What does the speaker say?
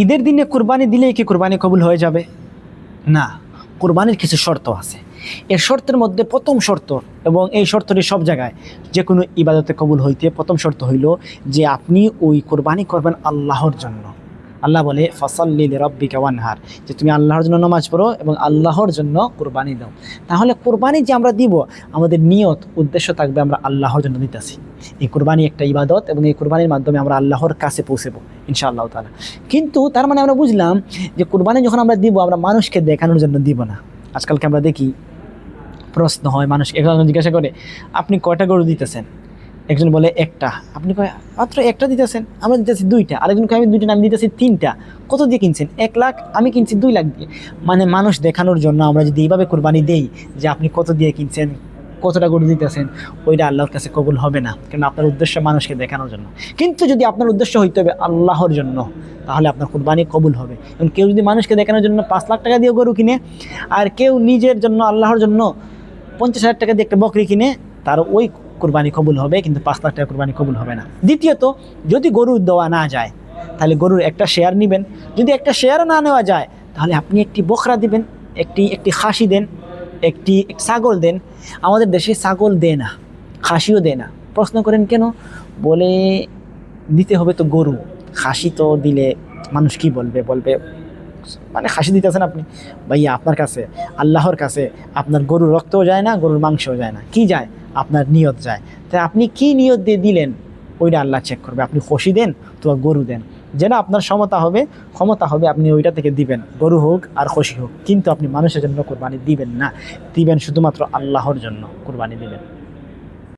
ঈদের দিনে কুরবানি দিলেই কি কুরবানি কবুল হয়ে যাবে? না, কুরবানির কিছু শর্ত আছে। এর শর্তের মধ্যে প্রথম শর্ত, এবং এই শর্তটি সব জায়গায় যে কোনো ইবাদতে কবুল হইতে প্রথম শর্ত হইল যে আপনি ওই কুরবানি করবেন আল্লাহর জন্য। আল্লাহ বলে ফাসাল্লি লিরাব্বিকা ওয়ানহার, যে তুমি আল্লাহর জন্য নামাজ পড়ো এবং আল্লাহর জন্য কুরবানি দাও। তাহলে কুরবানি যে আমরা দিব, আমাদের নিয়ত উদ্দেশ্য থাকবে আমরা আল্লাহর জন্য দিতেছি। এই কুরবানি একটা ইবাদত এবং এই কুরবানির মাধ্যমে আমরা আল্লাহর কাছে পৌঁছবো ইনশাআল্লাহ তাআলা। কিন্তু তার মানে আমরা বুঝলাম যে কুরবানি যখন আমরা দিব, আমরা মানুষকে দেখানোর জন্য দিব না। আজকালকে আমরা দেখি প্রশ্ন হয়, মানুষ একজন জিজ্ঞাসা করে আপনি কয়টা গরু দিতেছেন? একজন বলে একটা, আপনি কয় মাত্র একটা দিতেছেন, আমরা দিতেছি দুইটা। আরেকজন কয় আমি দুইটা না, আমি দিতেছি তিনটা। কত দিয়ে কিনছেন? 1 লাখ, আমি কিনছি 2 লাখ দিয়ে। মানে মানুষ দেখানোর জন্য আমরা যদি এইভাবে কোরবানি দেই যে আপনি কত দিয়ে কিনছেন, কতটা গরু দিতেছেন, ওইটা আল্লাহর কাছে কবুল হবে না, কারণ আপনার উদ্দেশ্য মানুষকে দেখানোর জন্য। কিন্তু যদি আপনার উদ্দেশ্য হইতে হবে আল্লাহর জন্য, তাহলে আপনার কুরবানি কবুল হবে। এবং কেউ যদি মানুষকে দেখানোর জন্য 5 লাখ টাকা দিয়ে গরু কিনে, আর কেউ নিজের জন্য আল্লাহর জন্য 50,000 টাকা দিয়ে একটা বকরি কিনে, তার ওই কুরবানি কবুল হবে, কিন্তু 5 লাখ টাকা কুরবানি কবুল হবে না। দ্বিতীয়ত, যদি গরু দেওয়া না যায় তাহলে গরুর একটা শেয়ার নেবেন। যদি একটা শেয়ারও না নেওয়া যায়, তাহলে আপনি একটি বকরা দিবেন, একটি খাসি দেন, একটি ছাগল দেন। আমাদের দেশে ছাগল দেয় না, খাসিও দেয় না। প্রশ্ন করেন কেন? বলে দিতে হবে তো গরু, খাসি তো দিলে মানুষ কি বলবে, বলবে মানে খাসি দিতেছেন আপনি। ভাইয়া, আপনার কাছে আল্লাহর কাছে আপনার গরুর রক্তও যায় না, গরুর মাংসও যায় না, কি যায়? আপনার নিয়ত যায়। তাই আপনি কি নিয়ত দিয়ে দিলেন, ওইটা আল্লাহ চেক করবে। আপনি খসি দেন তো গরু দেন, যেটা আপনার ক্ষমতা হবে আপনি ওইটা থেকে দিবেন, গরু হোক আর খসি হোক। কিন্তু আপনি মানুষের জন্য কোরবানি দিবেন না, দিবেন শুধুমাত্র আল্লাহর জন্য কোরবানি দিবেন।